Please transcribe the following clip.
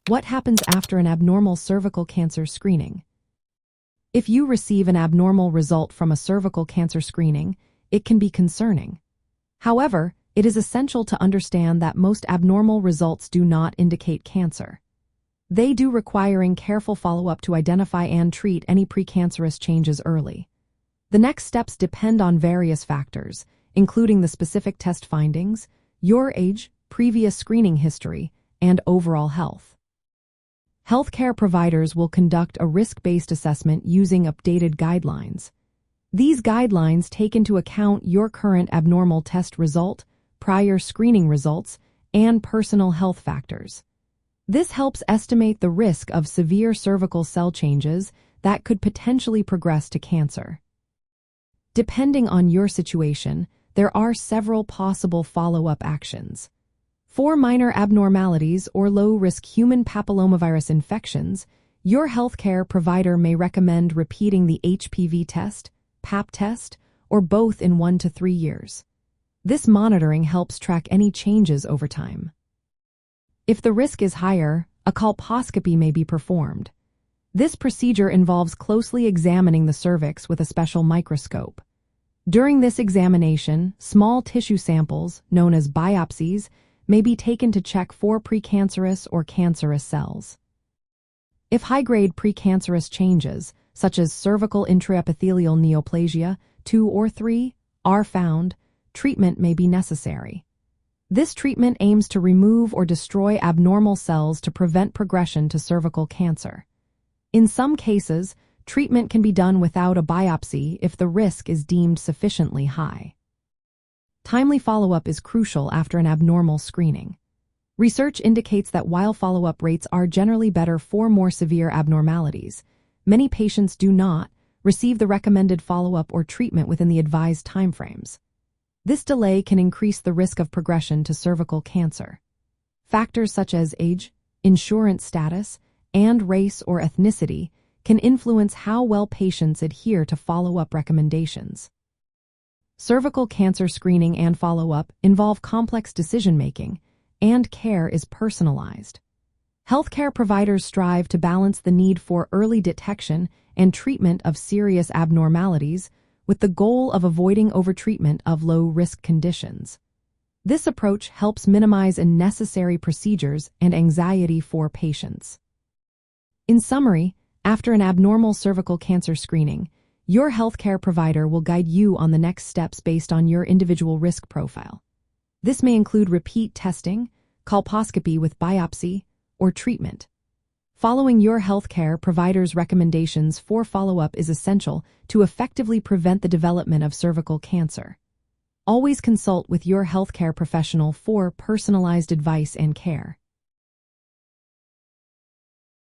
What happens after an abnormal cervical cancer screening? If you receive an abnormal result from a cervical cancer screening, it can be concerning. However, it is essential to understand that most abnormal results do not indicate cancer. They do requiring careful follow-up to identify and treat any precancerous changes early. The next steps depend on various factors, including the specific test findings, your age, previous screening history, and overall health. Healthcare providers will conduct a risk-based assessment using updated guidelines. These guidelines take into account your current abnormal test result, prior screening results, and personal health factors. This helps estimate the risk of severe cervical cell changes that could potentially progress to cancer. Depending on your situation, there are several possible follow-up actions. For minor abnormalities or low-risk human papillomavirus infections, your healthcare provider may recommend repeating the HPV test, Pap test, or both in 1 to 3 years. This monitoring helps track any changes over time. If the risk is higher, a colposcopy may be performed. This procedure involves closely examining the cervix with a special microscope. During this examination, small tissue samples, known as biopsies, may be taken to check for precancerous or cancerous cells. If high-grade precancerous changes, such as cervical intraepithelial neoplasia 2 or 3, are found, treatment may be necessary. This treatment aims to remove or destroy abnormal cells to prevent progression to cervical cancer. In some cases, treatment can be done without a biopsy if the risk is deemed sufficiently high. Timely follow-up is crucial after an abnormal screening. Research indicates that while follow-up rates are generally better for more severe abnormalities, many patients do not receive the recommended follow-up or treatment within the advised timeframes. This delay can increase the risk of progression to cervical cancer. Factors such as age, insurance status, and race or ethnicity can influence how well patients adhere to follow-up recommendations. Cervical cancer screening and follow-up involve complex decision-making, and care is personalized. Healthcare providers strive to balance the need for early detection and treatment of serious abnormalities with the goal of avoiding overtreatment of low-risk conditions. This approach helps minimize unnecessary procedures and anxiety for patients. In summary, after an abnormal cervical cancer screening, your healthcare provider will guide you on the next steps based on your individual risk profile. This may include repeat testing, colposcopy with biopsy, or treatment. Following your healthcare provider's recommendations for follow-up is essential to effectively prevent the development of cervical cancer. Always consult with your healthcare professional for personalized advice and care.